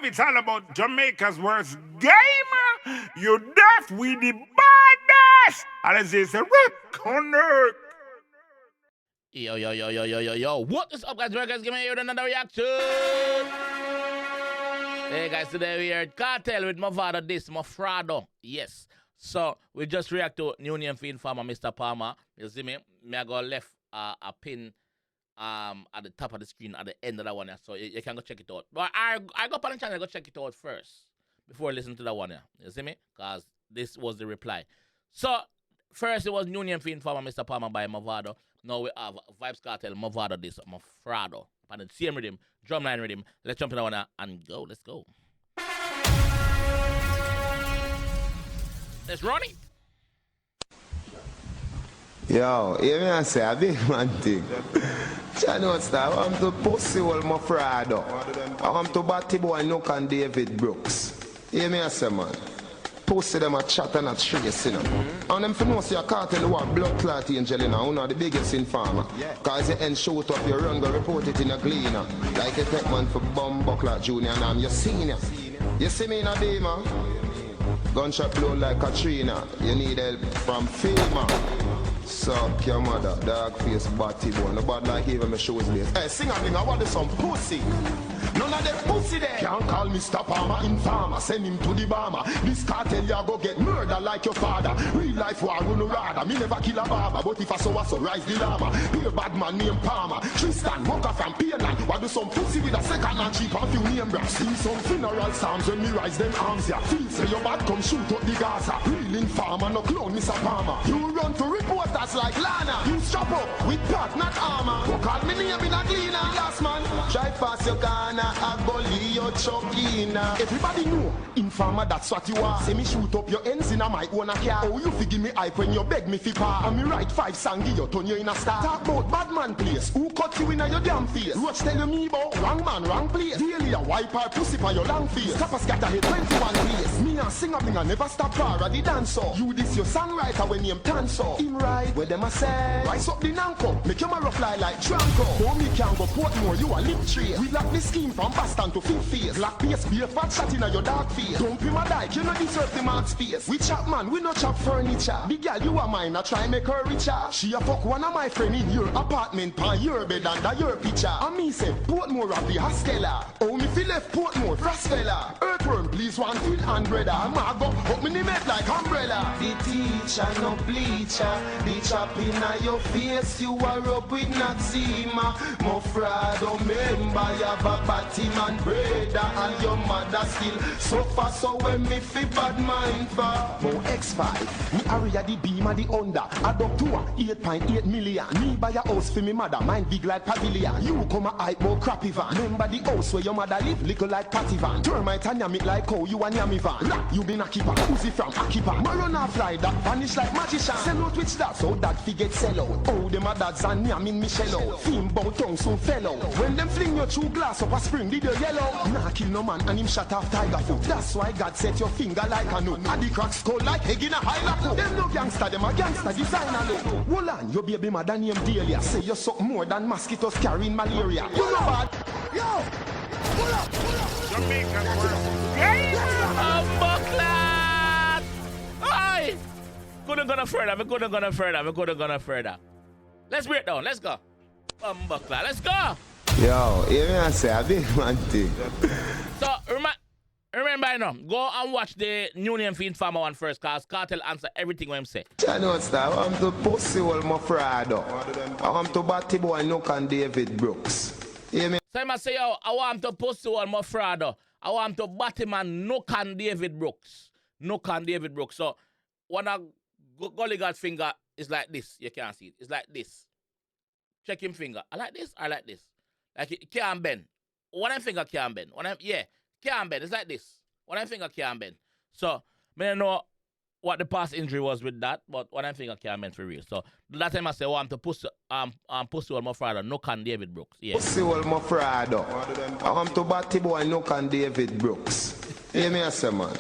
it's all about Jamaica's worst game. You deaf, we the baddest. And as it's a rip connect. Yo. What is up, guys? Guys, give me another reaction. Hey, guys, today we are at Kartel with mavado, this Mofraudo. Yes. So, we just react to New Name for Informer, Mr. Palmer. You see me? I go left a pin at the top of the screen at the end of that one. So, you can go check it out. But I go up on the channel, go check it out first before I listen to that one. You see me? Because this was the reply. So, first it was New Name for Informer, Mr. Palmer by mavado. Now we have Vybz Kartel, mavado, this Mofraudo. And the same rhythm, Drumline Riddim. Let's jump in that one and go. Let's go. Let's run it. Yo, hear me I say a big man thing. I know what's that? I want to pussy all Mofraudo. I want to batty boy Nook and David Brooks. Hear me I say, man. Pussy them a chat and a trace, you know. And them for know see a Kartel who are blood clot angel, you know, who know the biggest informer. Cause you end shoot up, you run, go report it in a cleaner. Like a tech man for Buckler Junior and I'm your senior. You see me in a day, man? Gunshot blow like Katrina. You need help from FEMA. Suck your mother, dog face, body bone. No bad like even my shoes days. Hey, sing a thing, I want some pussy. None of them pussy there. Can't call Mr. Palmer informer. Send him to the bomber. This Kartel ya go get murder like your father. Real life war run rather. Me never kill a barber, but if I so rise the llama. Be a bad man named Palmer. Tristan, Mocha from Pearland. What do some pussy with a second and cheap and few name brands. Sing some funeral psalms when me rise them arms ya. Feel say your bad come shoot up the Gaza. Real informer, no clone Mr. Palmer. You run to reporters like Lana. You strap up with pot, not armor. Who call me name in a cleaner. Last man, drive past your corner. I go leave your chokina. Everybody know, informer, that's what you are. Say me shoot up your ends in a my own car. Oh, you forgive me hype when you beg me fi par. And me write 5 song, give you turn you in a star. Talk about bad man place. Who cut you in a your damn face? Roach tell you me about wrong man, wrong place. Daily a wipe her pussy for your long face. Kappa scatter hit 21 place. Me and sing a thing and never stop para the dancer. You this your songwriter when name Tanso. Him right, where them a say. Rise up the nanko, make your marrow fly like Tranco. Oh, me can go Portmore, you a lip tree. We lock the scheme from Boston to Fifth Face. Black face, be a fat shot in your dark face. Don't be my dyke, you know deserve the mark space. We chop man, we no chop furniture. The girl you are mine, I try make her richer. She a fuck one of my friend in your apartment, pan your bed under your picture. And me say, Portmore of the Haskella. Oh, me feel left Portmore, Frasfella. Earthworm, please one feel and brother. I'm a go, up me name like umbrella. The teacher, no bleacher. The chop in your face, you are up with Natsima. Mofraudo, member, you have a batty man, brother, and your mother still suffer. So when me fi bad mind for Mo X5, me area the beam and the under. Add up to 8.8 million. Me buy a house for me mother, mine big like pavilion. You come a hype more crappy van. Remember the house where your mother live, little like patty van. Termite and yammy like how you and yammy van. Rap, you been a keeper, Uzi from Akipa. Marona fly that vanish like magician. Sell out which that, so that fi get sell out. Oh, them a dads and yamin Michelle out. Theme bow tongue so fell out. When them fling your true glass up a spring, did you yellow? Nah kill no man and him shut off tiger foot. That's why God set your finger like a nook. And the crack skull like egg in a high lap. Them no gangster, them a gangster designer look. Hold on, your baby mother named Delia. Say you suck more than mosquitoes carrying malaria. You know bad. Yo! Pull up! Jamaica's worst game. Buckler! Aye! Couldn't go no further. Let's break down, let's go. Buckler, let's go! Yo, hear me I say a big man thing. So, remember now, go and watch the New Name for Informer one first, cause Kartel answer everything when him say. I know what's that? I want to pussy all Mofraudo. I want to batty boy Nook and David Brooks. Hear me? So I say, yo, I want to post to one Mofraudo. I want to batty man Nook and David Brooks. So, when I gully got finger is like this. You can't see it. It's like this. Check him finger. I like this. Like it can't bend. One finger can't bend. Can't bend. It's like this. One finger can't bend. So, I don't know what the past injury was with that, but one finger can't bend for real. So, that time I say, I want to push on Mofraudo, Nook and David Brooks. Yeah. Pussy all Mofraudo. I want to batty boy Nook and David Brooks. Hear me I say, man.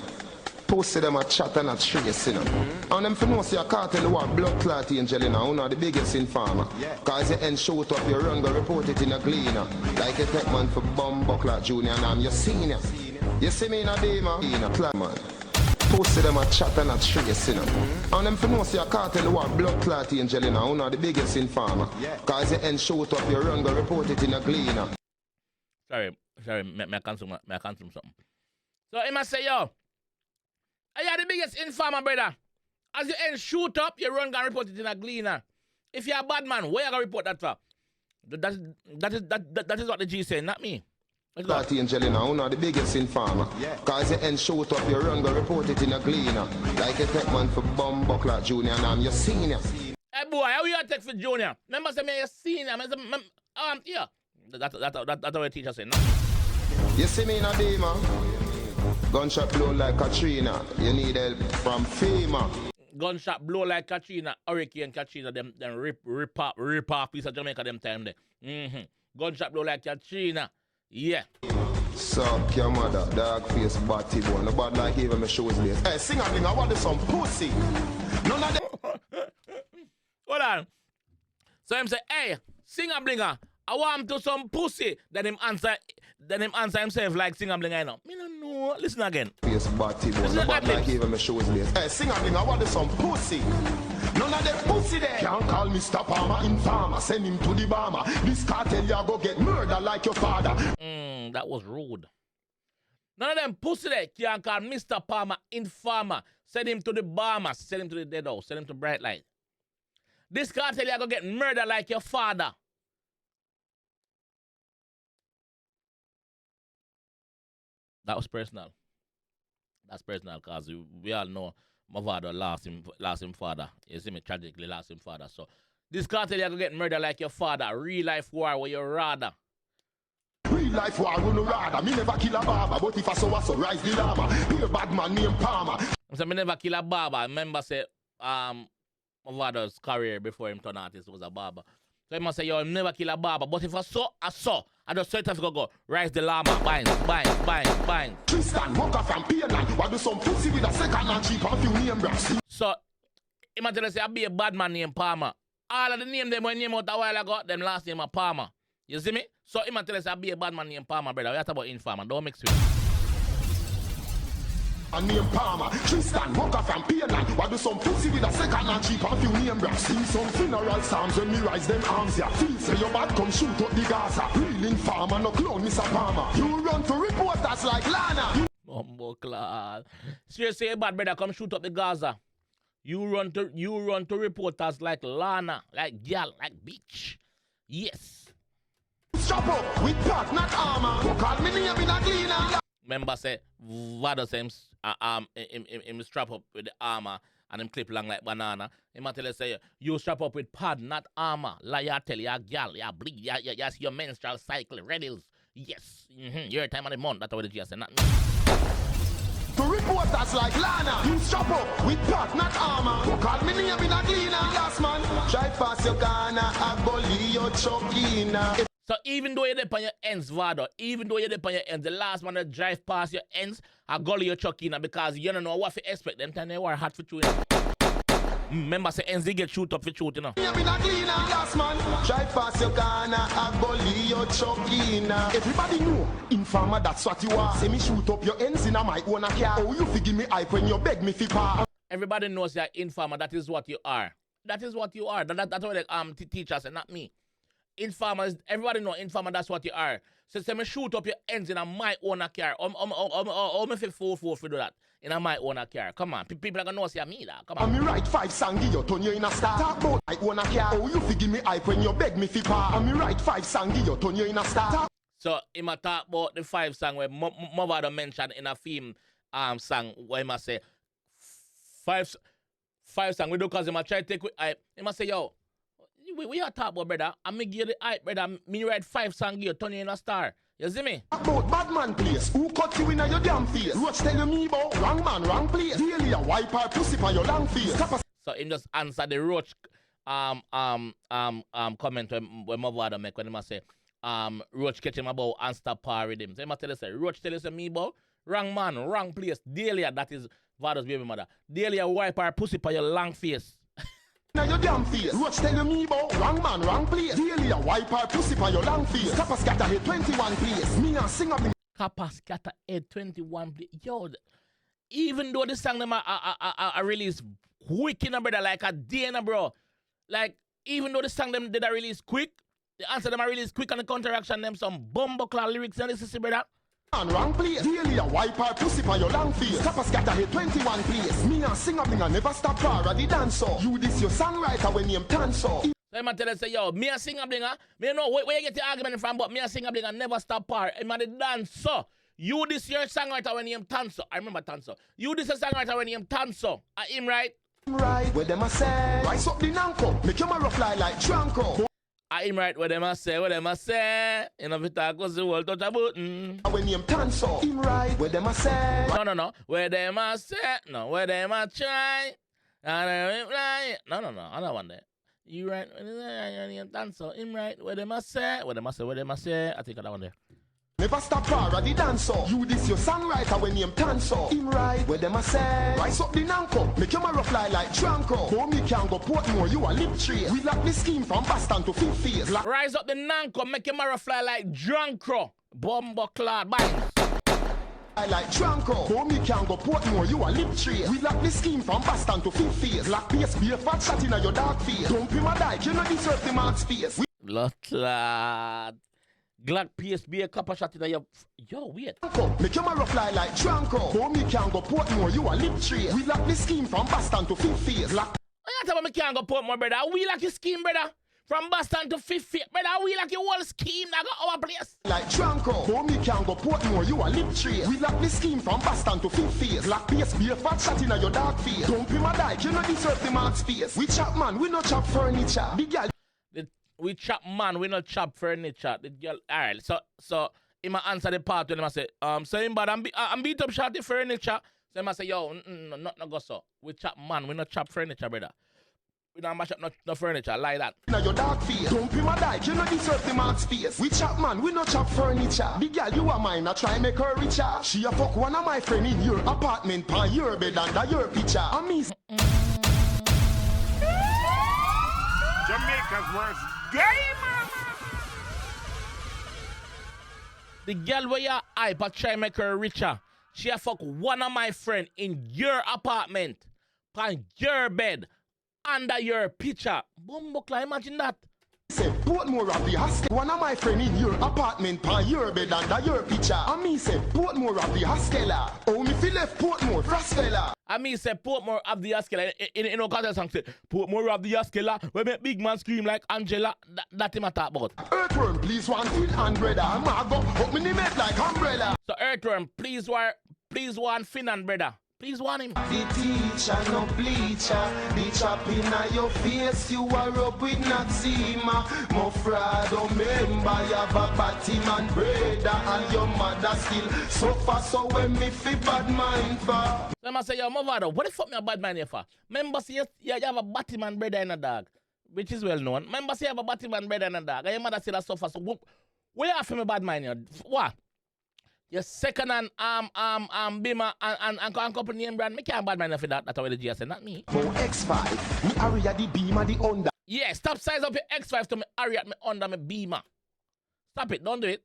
Pussy them a chat and a trace, you know. And them for know see a Kartel who are blood clot angel, you know, who know the biggest informer. Cause you end shoot up, you run, go report it in a cleaner. Like a tech man for Buckler Junior and I'm your senior. You see me in a day, man? In a plan, man. Pussy them a chat and a trace, you know. And them for know see a cartel who are blood clot angel, you know, who are the biggest informer. Cause you end shoot up, you run, go report it in a cleaner. Sorry, may I consume something. So he must say, yo, I are the biggest informer, brother. As you end shoot up, you run, go report it in a cleaner. If you're a bad man, where you gonna report that for? That is what the G saying, not me. That angel, you know, who are the biggest informer. Cause you end shoot up, you run, go report it in a cleaner. Like a tech man for bomb buckler junior, and I'm your senior. Hey boy, how you take for junior? Remember say me a senior, yeah. That's what the teacher say, no? You see me in a day, man? Gunshot blow like Katrina. You need help from FEMA. Gunshot blow like Katrina, Hurricane Katrina, them rip off piece of Jamaica them time there. Gunshot blow like Katrina. Yeah. Suck your mother, dog face, body boy. No bad like even my shows there. Hey, sing a thing, I want some pussy. None of them. Hold on. So him say, hey, sing a blinger. I want him to some pussy. Then him answer himself like sing a blinger, you know. Me no know. Listen again. Face, body boy. No bad like even my shows there. Hey, sing a thing, I want some pussy. None of them pussy there. Can't call Mr. Palmer informer. Send him to the bomber. This cartel ya go get murder like your father. That was rude. None of them pussy there can't call Mr. Palmer informer. Send him to the bomber. Send him to the dead house. Send him to Bright Light. This cartel ya go get murder like your father. That was personal. That's personal because we all know Mofraudo lost him father. You see me, tragically lost him father. So this cartel you gonna get murdered like your father. Real life war where you rather. Real life war we no rather. Me never kill a barber, but if I so rise the llama. Be a bad man named Palmer. I said me never kill a barber. Remember say Mofraudo's career before him turn artist was a barber. So he must say, yo, never kill a barber. But if I saw. I just saw it if I go, rise the llama, bang. Tristan, Mocha from Pearland. Why do some pussy with a second and cheap and few name brands? So, he must tell us, I be a bad man named Palmer. All of the name them when name out a while ago, them last name are Palmer. You see me? So, he must tell us, I be a bad man named Palmer, brother. We talk about informer. Don't mix with it. And name Palmer, Tristan, Mocha from Pearland. Why do some pussy with a second and cheap and few name brands? Sing some funeral psalms when me rise them arms here. Feel say your bad come shoot up the Gaza. Real informer, no clone, Mr. Palmer. You run to reporters like Lana. Bumbo class. Seriously, bad brother, come shoot up the Gaza. You run to reporters like Lana, like gal, like bitch. Yes. Strap up with pot, not armor. Who call me name in a cleaner? Member say, Vado say him strap up with the armor and him clip long like banana. He might tell you say, you strap up with pad, not armor. Like you tell you, gal, you bleed, you see your menstrual cycle, redils. Yes. Your time of the month, that's what the G say, not me. To reporters like Lana, you strap up with pot, not armor. Who call me name in a cleaner? Last man, drive past your Ghana, I bully your chokina. So even though you're there on your ends, Vado, even though you're there on your ends, the last man that drive past your ends, I gully your chuckina because you don't know what to expect. Them time they were hot for you. Remember, say ends they get shoot up for shoot, you know. Last man, drive past your Ghana, I gully your chuckina. Everybody know, informer, that's what you are. Say me shoot up your ends in a my own car. Oh, you fi give me hype when you beg me fi par. Everybody knows you're informer, that is what you are. That is what you are. That's what the teachers say, not me. Informers, everybody know informer, that's what you are. So say me shoot up your ends in a my own car. Me fi fool for do that. In a my own car. Come on. People are gonna know see me that. Come on. And me write 5 songs, give you turn you in a star. Talk about my own car. Oh, you fi give me hype when you beg me fi par. And me write 5 songs, give you turn you in a star. So he might talk about the 5 songs where Mofraudo mentioned in a film song where he must say 5 songs. We do cause he might try to take with hype. He must say, yo, we are talk about, brother. I me give you the hype, brother. Me write 5 songs, you turn you in a star. You see me? About bad man place. Who cut you in your damn face? Roach tell me about wrong man, wrong place. Daily a wipe our pussy for your long face. So him just answer the Roach comment when Mofraudo make when he must say Roach catch him about and stop par with him. So he must tell us say Roach tell us me about wrong man, wrong place. Daily that is Vado's baby mother. Daily a wipe our pussy for your long face. Now your damn face. Roach tell me about wrong man, wrong place. Daily a wipe our pussy for your long face. Kappa scatter here 21 place. Me and sing up. Copper Scatter Head 21. Yo, even though the song them are released quick in a brother, like a day in a bro. Like, even though the song them did a release quick, the answer them are released quick and the counteraction them some bumbleclaw lyrics and this is brother. And wrong place. Daily a wipe our pussy for your long face. Copper Scatter Head 21 place. Me and sing up and never stop para the dancer. You this your songwriter when you tanso. So I'm tell you say, yo, me a sing a blinger. Me know where you get the argument from, but me a sing a blinger never stop par. I'm the dancer. You this your songwriter when you tanso. I remember tanso. You this a songwriter when you tanso. I him right? Right, where them a say. Rise up the nanko. Make your marrow fly like Tranko. I him right where them a say, where them a say. You know if it goes the world touch a button. When you tanso. Him right, where them a say. No. Where them a say. No, where them a try. No, I don't want that. You right when you tanso. Him right where them a say. Where them a say. I think I don't want that. Never stop para the dancer. You this your songwriter when you tanso. Him right, where them a say. Rise up the nanko. Make your marrow fly like Tranko. Go me can go Portmore, you a lip tree. We lock the scheme from Boston to Fifth Phase. Rise up the nanko, make your marrow fly like Drunkro. Bumbleclad, bang. Like Tranko. Go me can go Portmore, you a lip tree. We lock the scheme from Boston to Fifth Phase. Lock PS, be a fat shot in your dark face. Don't be my dyke, you know deserve the mark space. Bloodclad. Glock PSB a couple shot in your... Yo, weird. Make your marrow fly like Tranko. Go me can go Portmore, you a lip tree. We lock the scheme from Boston to Fifth Phase. I tell you me can't go Portmore, brother. We like your scheme, brother. From Boston to Fifth Phase, brother. We like your whole scheme that got our place. Like Tranko. Go me can go Portmore, you a lip tree. We lock the scheme from Boston to Fifth Phase. Lock PSB a fat shot in your dark face. Don't be my dyke, you know deserve the mark space. We chop man, we no chop furniture. Big girl. We chop man, we not chop furniture. The girl, all right. So he might answer the part when I say, so him bad, I'm beat up shot the furniture. So he say, yo, not go so. We chop man, we not chop furniture, brother. We don't mash up no furniture like that. Now your dark face. Don't be my dyke, you know deserve the mark space. We chop man, we not chop furniture. Big girl, you are mine, I try make her richer. She a fuck one of my friend in your apartment, pan your bed under your picture. I miss. Jamaica's worst gamer. The girl where you hype but try make her richer. She a fuck one of my friend in your apartment, on your bed, under your picture. Bumbleclaw, imagine that. Say Portmore of the hostel. One of my friend in your apartment, pan your bed under your picture. And me say Portmore of the hostel. Oh, me feel left Portmore, Frostella. I mean, say Portmore of the Yaskela. In our Kartel song, say Portmore of the Yaskela. We make big man scream like Angela. That him a talk about. Earthworm, please one fin and brother. I'm a go up me make like umbrella. So Earthworm, please one fin and brother. Please want him. The teacher, no bleacher. The chop in your face, you are up with Natsima. Mofraudo, member, you have a Batman brother, and your mother still suffer. So when me fi bad mind for. So I say, yo, Mofraudo, what the fuck me a bad mind here for? Remember, see, you have a Batman brother and a dog, which is well known. Remember, see, you have a Batman brother and a dog, and your mother still suffer. So where you have me bad mind here? What? Your second and Bima and couple name brand, me can't bad mind for that. That's what the G said, not me. For X5, me area the Beamer the under. Yeah, stop size up your X5 to me area me under me Beamer. Stop it, don't do it.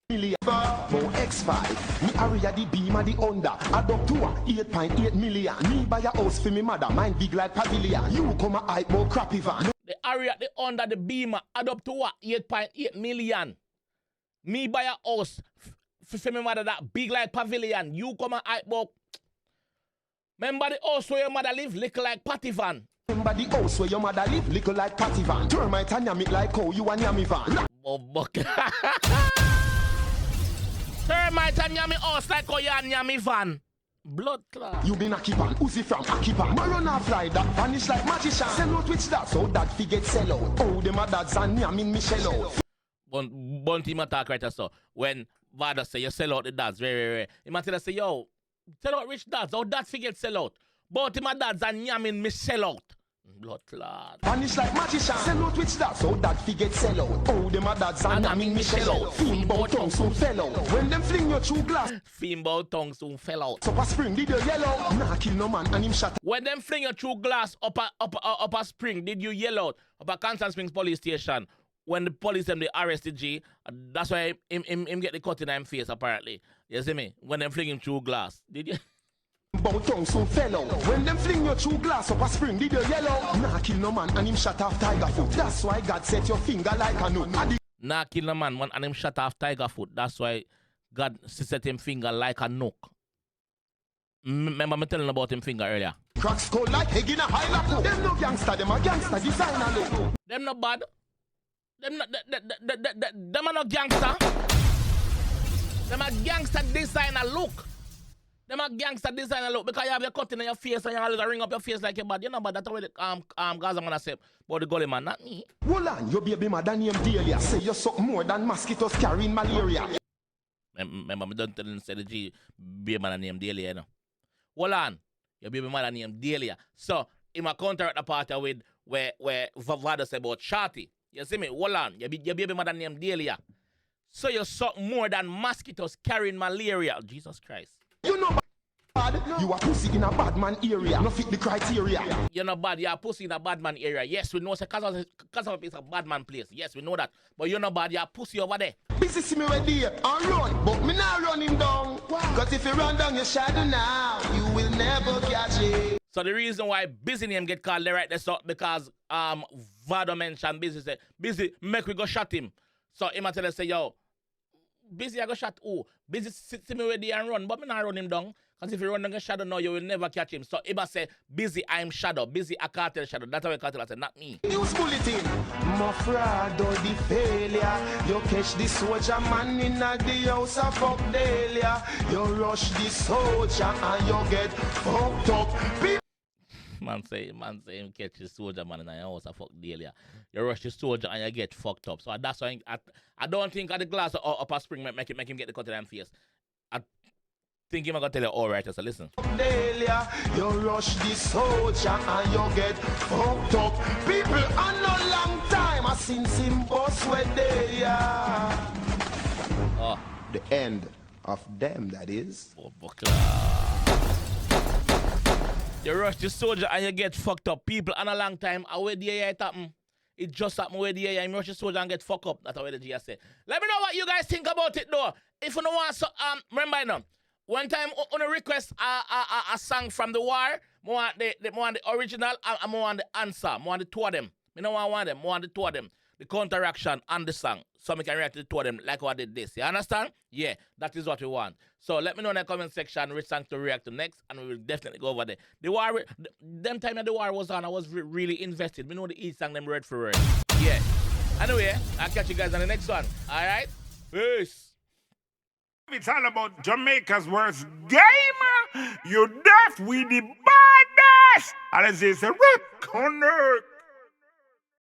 Million for X5, me area the Beamer the under. Add up to 8.8 million. Me buy a house for me mother, mine big like pavilion. You come a hype more crappy van. The area the under the Beamer add up to what? 8.8 million. Me buy a house for me mother that big like pavilion. You come and hype book. Remember the house where your mother live, little like patty van. Remember the house where your mother live, little like patty van. Termite and yammy like how you and yammy van. Termite and yammy house like how you and yammy van. Blood clot. You been Akipan, Uzi from Akipan. Marona fly that vanish like magician. Sell out which that so that fi get sell out. Oh, them a dads and yamin me shell out. Bunty ma talk right so when Vybz say you sell out the dads, very. He might tell us say, yo, sell out rich dads, how dads forget sell out. Bunty ma dads and yamin me sell out. Blood clot. Vanish like magician. Sell out which dads, how that forget sell out. Oh, them a dads and yamin me shell out. Fimbo tongue soon fell out. When them fling your true glass. Fimbo tongue soon fell out. Up a spring, did you yellow? Nah, kill no man and him shot. When them fling your true glass up a spring, did you yell out? Up a Constant Springs police station. when the police them they arrested G, that's why him get the cut in him face apparently. You see me? When them fling him through glass. Did you? Bow tongue so fellow. When them fling you through glass up a spring, did you yellow? Nah kill no man and him shut off tiger foot. That's why God set your finger like a nook. Nah kill no man and him shut off tiger foot. That's why God set him finger like a nook. Remember me telling about him finger earlier. Cracks skull like egg in a high lap. Them no gangster, them a gangster designer look. Them no bad. Them are no gangster. Them a gangster designer look. Them a gangster designer look because you have your cutting in your face and you always ring up your face like you're bad. You know, but that's what the Gaza man say about the gully man, not me. Hold on, your baby mother named Delia say you suck more than mosquitoes carrying malaria. Remember, me don't tell him say the G baby mother named Delia, you know. Hold on, your baby mother named Delia. So, he might counteract the part with where Vybz say about Shorty. You see me? Hold on, your baby mother named Delia. So you suck more than mosquitoes carrying malaria. Jesus Christ. You know bad, you are pussy in a bad man area. No fit the criteria. You're not bad, you're pussy in a bad man area. Yes, we know because it's a bad man place. Yes, we know that. But you're not bad, you're pussy over there. Busy see me ready and run, but me not run him down. Cause if you run down your shadow now, you will never catch it. So the reason why Busy name get called there right there, so because Vado mentioned Busy say, Busy, make we go shot him. So him tell us say, yo, Busy I go shot who? Busy see me ready and run, but me not run him down. Because if you run down a shadow now, you will never catch him. So he must say, Busy, I'm shadow. Busy, a Kartel shadow. That's how Kartel said, not me. News bulletin. Mofraudo the failure. You catch the soldier man in the house of fuck Delia. You rush the soldier and you get fucked up. Man say him catch the soldier man in the house of fuck Delia. You rush the soldier and you get fucked up. So that's why I don't think at the glass of upper spring make him get the cut in his face. I think him I gonna tell you all right, so listen. Delia, you rush the soldier and you get fucked up. People on no long time I seen him boss with Delia. Oh. The end of them, that is. You rush the soldier and you get fucked up. People on a long time, where the AI it happen. It just happened where the AI, you rush the soldier and get fucked up. That's what the G say. Let me know what you guys think about it though. If you don't want so remember you know, one time on a request a song from the war, I want the original and I want the answer. I want the two of them. I don't want them, I want the two of them. The counteraction and the song. So I can react to the two of them like what I did this. You understand? Yeah, that is what we want. So let me know in the comment section which song to react to next, and we will definitely go over there. The war, them time that the war was on, I was really invested. We know the each song them read for word. Yeah. Anyway, I'll catch you guys on the next one. Alright? Peace. It's all about Jamaica's worst game. You deaf with the baddest. And it's a rip connect.